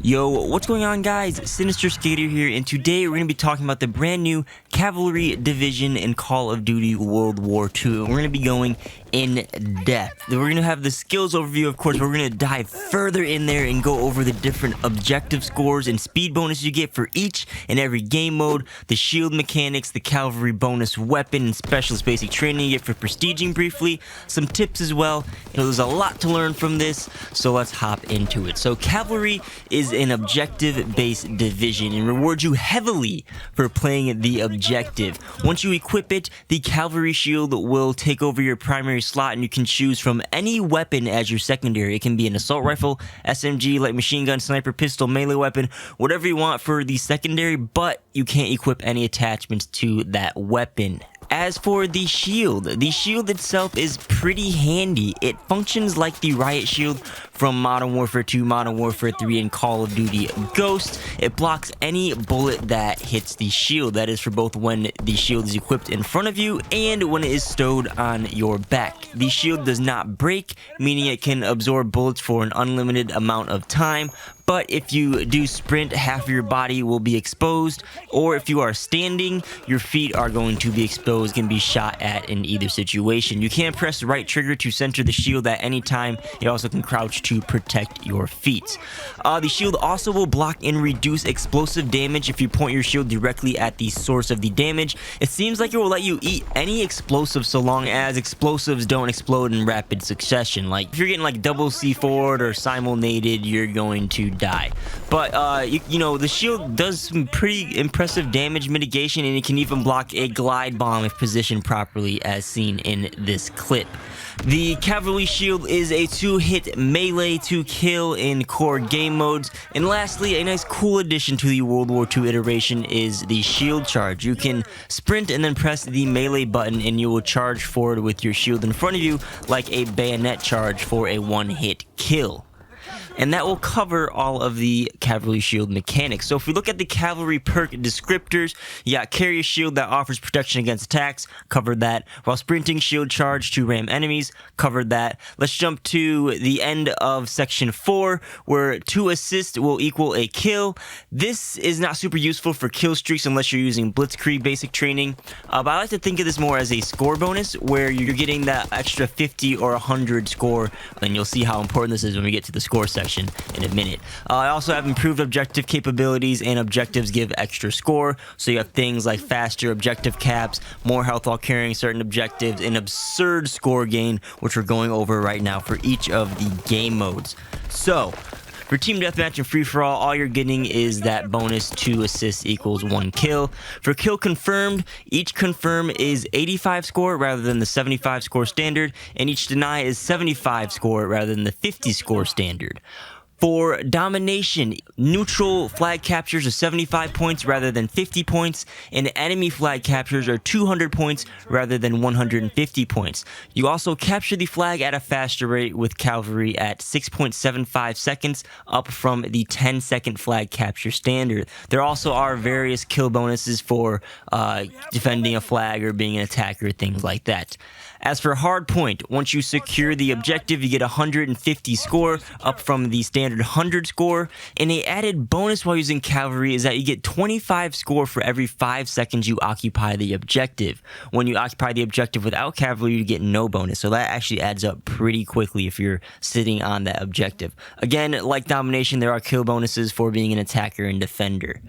Yo, what's going on, guys? Sinister Skater here, and today we're going to be talking about the brand new Cavalry Division in Call of Duty World War II. We're going to be going in depth. We're going to have the skills overview, of course, but we're going to dive further in there and go over the different objective scores and speed bonuses you get for each and every game mode, the shield mechanics, the Cavalry bonus weapon and specialist basic training you get for prestiging briefly, some tips as well. There's a lot to learn from this, so let's hop into it. So Cavalry is an objective-based division and rewards you heavily for playing the objective. Once you equip it, the Calvary Shield will take over your primary slot, and you can choose from any weapon as your secondary. It can be an assault rifle, SMG, light machine gun, sniper, pistol, melee weapon, whatever you want for the secondary, but you can't equip any attachments to that weapon. As for the shield itself is pretty handy. It functions like the Riot shield from Modern Warfare 2, Modern Warfare 3, and Call of Duty Ghost. It blocks any bullet that hits the shield. That is for both when the shield is equipped in front of you and when it is stowed on your back. The shield does not break, meaning it can absorb bullets for an unlimited amount of time. But if you do sprint, half of your body will be exposed, or if you are standing, your feet are going to be exposed, can be shot at in either situation. You can press the right trigger to center the shield at any time. You also can crouch to protect your feet. The shield also will block and reduce explosive damage if you point your shield directly at the source of the damage. It seems like it will let you eat any explosive so long as explosives don't explode in rapid succession. Like if you're getting like double C4'd or simulnated, you're going to die. But you know, the shield does some pretty impressive damage mitigation, and it can even block a glide bomb if positioned properly, as seen in this clip. The Cavalry Shield is a 2-hit melee to kill in core game modes. And lastly, a nice cool addition to the World War II iteration is the shield charge. You can sprint and then press the melee button, and you will charge forward with your shield in front of you like a bayonet charge for a 1-hit kill. And that will cover all of the Cavalry Shield mechanics. So if we look at the Cavalry perk descriptors, you got Carry a Shield that offers protection against attacks, covered that. While sprinting, shield charge to ram enemies, covered that. Let's jump to the end of section 4, where 2 assists will equal a kill. This is not super useful for kill streaks unless you're using Blitzkrieg basic training, but I like to think of this more as a score bonus, where you're getting that extra 50 or 100 score, and you'll see how important this is when we get to the score section in a minute. I also have improved objective capabilities, and objectives give extra score. So you have things like faster objective caps, more health while carrying certain objectives, and absurd score gain, which we're going over right now for each of the game modes. So for Team Deathmatch and Free-For-All, all you're getting is that bonus 2 assists equals 1 kill. For kill confirmed, each confirm is 85 score rather than the 75 score standard, and each deny is 75 score rather than the 50 score standard. For domination, neutral flag captures are 75 points rather than 50 points, and enemy flag captures are 200 points rather than 150 points. You also capture the flag at a faster rate with Cavalry at 6.75 seconds, up from the 10-second flag capture standard. There also are various kill bonuses for defending a flag or being an attacker, things like that. As for hardpoint, once you secure the objective, you get 150 score, up from the standard 100 score. And a added bonus while using Cavalry is that you get 25 score for every 5 seconds you occupy the objective. When you occupy the objective without Cavalry, you get no bonus. So that actually adds up pretty quickly if you're sitting on that objective. Again, like domination, there are kill bonuses for being an attacker and defender.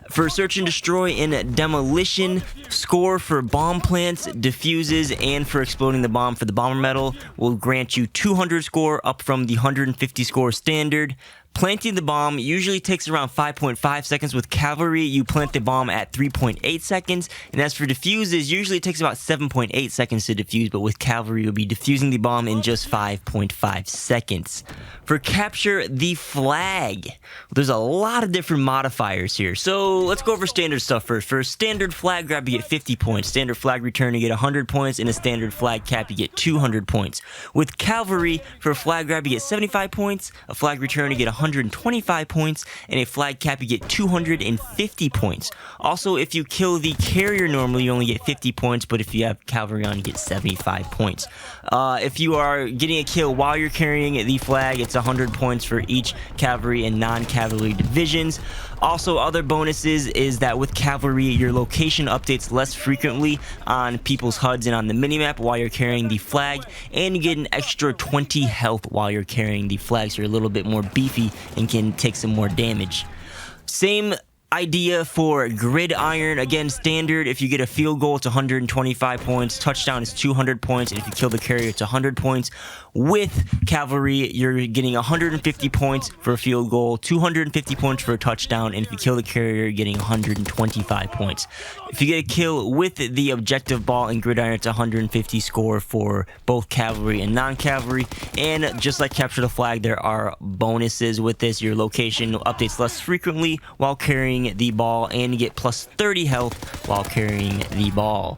For search and destroy and demolition, score for bomb plants, diffuses, and for exploding the bomb for the bomber medal will grant you 200 score, up from the 150 score standard. Planting the bomb usually takes around 5.5 seconds. With Cavalry, you plant the bomb at 3.8 seconds. And as for diffuses, usually it takes about 7.8 seconds to defuse, but with Cavalry, you'll be defusing the bomb in just 5.5 seconds. For capture the flag, there's a lot of different modifiers here. So let's go over standard stuff first. For standard flag grab, you get 50 points. Standard flag return, you get 100 points. And a standard flag cap, you get 200 points. With Cavalry, for a flag grab, you get 75 points. A flag return, you get 100 125 points, and a flag cap you get 250 points. Also, if you kill the carrier normally, you only get 50 points, but if you have cavalry on, you get 75 points. If you are getting a kill while you're carrying the flag, it's 100 points for each cavalry and non-cavalry divisions. Also, other bonuses is that with cavalry, your location updates less frequently on people's HUDs and on the minimap while you're carrying the flag, and you get an extra 20 health while you're carrying the flag, so you're a little bit more beefy and can take some more damage. Same idea for Gridiron. Again, standard, if you get a field goal, it's 125 points. Touchdown is 200 points. And if you kill the carrier, it's 100 points. With cavalry, you're getting 150 points for a field goal, 250 points for a touchdown, and if you kill the carrier, you're getting 125 points. If you get a kill with the objective ball in Gridiron, it's 150 score for both cavalry and non-cavalry. And just like capture the flag, there are bonuses with this. Your location updates less frequently while carrying the ball, and you get plus 30 health while carrying the ball.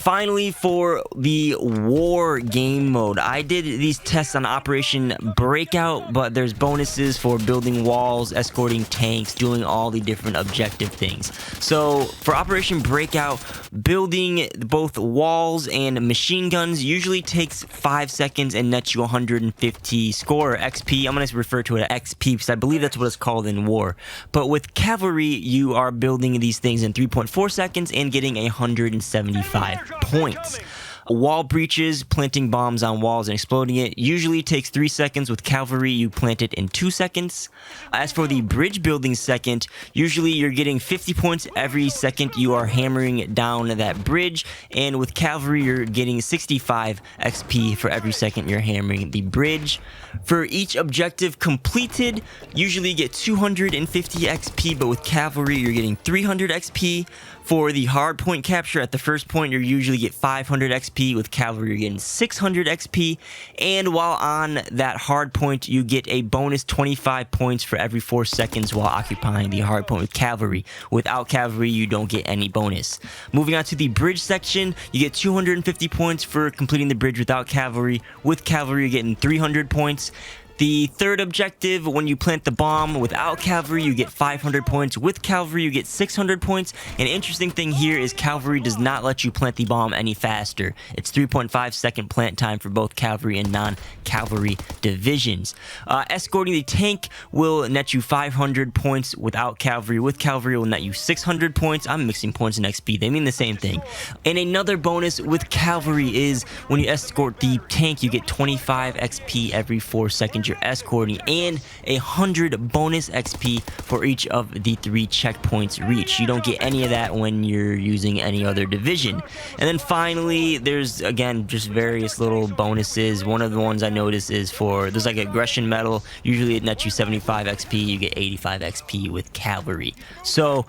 Finally, for the war game mode, I did these tests on Operation Breakout, but there's bonuses for building walls, escorting tanks, doing all the different objective things. So for Operation Breakout, building both walls and machine guns usually takes 5 seconds and nets you 150 score, or XP. I'm going to refer to it as XP because I believe that's what it's called in war. But with cavalry, you are building these things in 3.4 seconds and getting 175 points. Wall breaches, planting bombs on walls and exploding it, usually takes 3 seconds. With cavalry, you plant it in 2 seconds. As for the bridge building second, usually you're getting 50 points every second you are hammering down that bridge, and with cavalry, you're getting 65 XP for every second you're hammering the bridge. For each objective completed, usually you get 250 XP, but with cavalry, you're getting 300 XP. For the hard point capture at the first point, you usually get 500 XP. With cavalry, you're getting 600 XP. And while on that hard point, you get a bonus 25 points for every 4 seconds while occupying the hard point with cavalry. Without cavalry, you don't get any bonus. Moving on to the bridge section, you get 250 points for completing the bridge without cavalry. With cavalry, you're getting 300 points. The third objective, when you plant the bomb without cavalry, you get 500 points. With cavalry, you get 600 points. An interesting thing here is cavalry does not let you plant the bomb any faster. It's 3.5 second plant time for both cavalry and non-cavalry divisions. Escorting the tank will net you 500 points without cavalry. With cavalry, it will net you 600 points. I'm mixing points and XP. They mean the same thing. And another bonus with cavalry is when you escort the tank, you get 25 XP every 4 seconds you're escorting, and 100 bonus XP for each of the 3 checkpoints reached. You don't get any of that when you're using any other division. And then finally, there's again just various little bonuses. One of the ones I noticed is there's like aggression medal. Usually it nets you 75 XP. You get 85 XP with cavalry. So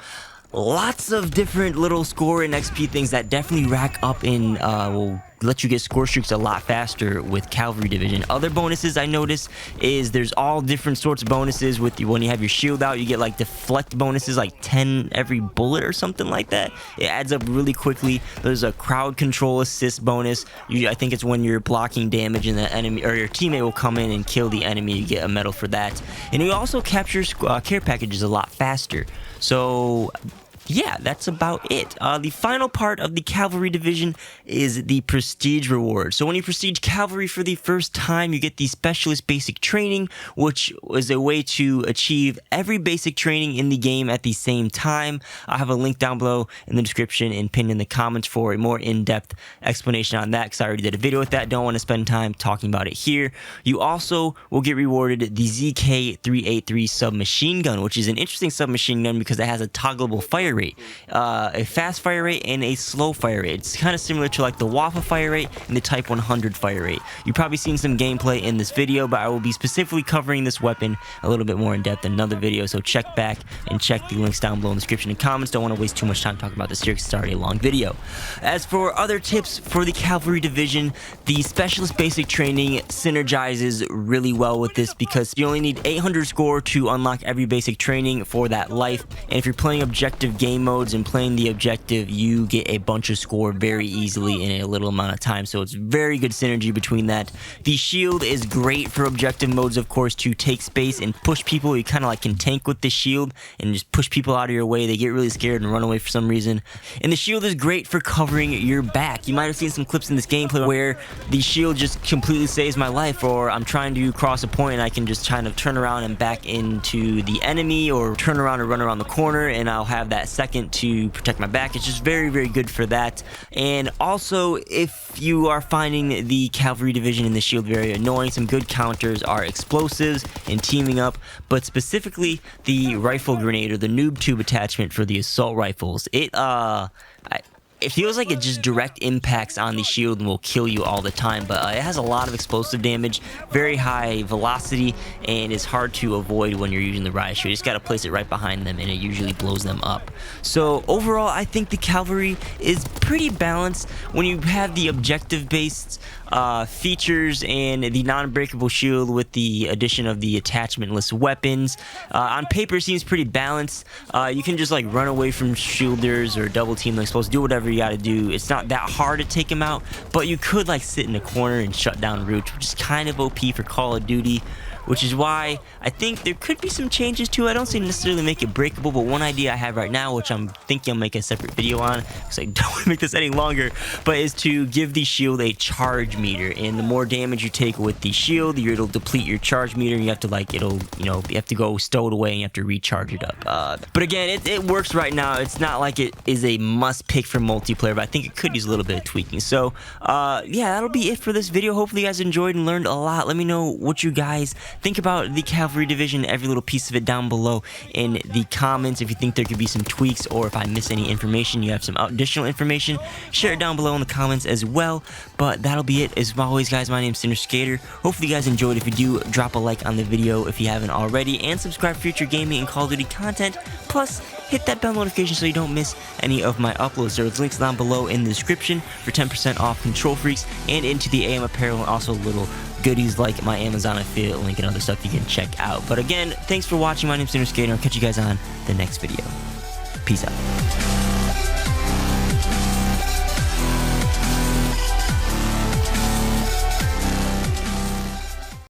lots of different little score and XP things that definitely rack up in will let you get score streaks a lot faster with cavalry division. Other bonuses I noticed is there's all different sorts of bonuses. With when you have your shield out, you get like deflect bonuses, like 10 every bullet or something like that. It adds up really quickly. There's a crowd control assist bonus. I think it's when you're blocking damage and the enemy or your teammate will come in and kill the enemy. You get a medal for that. And you also capture care packages a lot faster. So yeah, that's about it. The final part of the cavalry division is the prestige reward. So when you prestige cavalry for the first time, you get the specialist basic training, which is a way to achieve every basic training in the game at the same time. I have a link down below in the description and pinned in the comments for a more in-depth explanation on that, because I already did a video with that. Don't want to spend time talking about it here. You also will get rewarded the ZK383 submachine gun, which is an interesting submachine gun because it has a toggleable fire rate, a fast fire rate and a slow fire rate. It's kind of similar to like the Wafa fire rate and the Type 100 fire rate. You've probably seen some gameplay in this video, but I will be specifically covering this weapon a little bit more in depth in another video, so check back and check the links down below in the description and comments. Don't want to waste too much time talking about this here because it's already a long video. As for other tips for the cavalry division, the specialist basic training synergizes really well with this because you only need 800 score to unlock every basic training for that life, and if you're playing objective game game modes and playing the objective, you get a bunch of score very easily in a little amount of time. So it's very good synergy between that. The shield is great for objective modes, of course, to take space and push people. You kind of like can tank with the shield and just push people out of your way. They get really scared and run away for some reason. And the shield is great for covering your back. You might have seen some clips in this gameplay where the shield just completely saves my life, or I'm trying to cross a point and I can just kind of turn around and back into the enemy, or turn around and run around the corner, and I'll have that second to protect my back. It's just very, very good for that. And also, if you are finding the Cavalry Division in the shield very annoying, some good counters are explosives and teaming up, but specifically the rifle grenade or the noob tube attachment for the assault rifles. It feels like it just direct impacts on the shield and will kill you all the time, but it has a lot of explosive damage, very high velocity, and is hard to avoid when you're using the Riot Shield. You just gotta place it right behind them and it usually blows them up. So overall, I think the Cavalry is pretty balanced when you have the objective-based features and the non-breakable shield with the addition of the attachmentless weapons. On paper, it seems pretty balanced. You can just like run away from shielders or double team them, supposed to do whatever you gotta do. It's not that hard to take them out, but you could like sit in a corner and shut down routes, which is kind of OP for Call of Duty, which is why I think there could be some changes to it. I don't say necessarily make it breakable, but one idea I have right now, which I'm thinking I'll make a separate video on because I don't want to make this any longer, but is to give the shield a charge meter. And the more damage you take with the shield, it'll deplete your charge meter, and you have to like, you have to go stow it away and you have to recharge it up. But again, it works right now. It's not like it is a must pick for multiplayer, but I think it could use a little bit of tweaking. So yeah, that'll be it for this video. Hopefully you guys enjoyed and learned a lot. Let me know what you guys think about the Cavalry Division, every little piece of it down below in the comments. If you think there could be some tweaks, or if I miss any information, you have some additional information, share it down below in the comments as well. But that'll be it. As always, guys, my name's Skater. Hopefully you guys enjoyed. If you do, drop a like on the video if you haven't already, and subscribe for future gaming and Call of Duty content. Plus, hit that bell notification so you don't miss any of my uploads. There's links down below in the description for 10% off Control Freaks and into the AM apparel, and also little goodies like my Amazon affiliate link and other stuff you can check out. But again, thanks for watching. My name's Skater. I'll catch you guys on the next video. Peace out.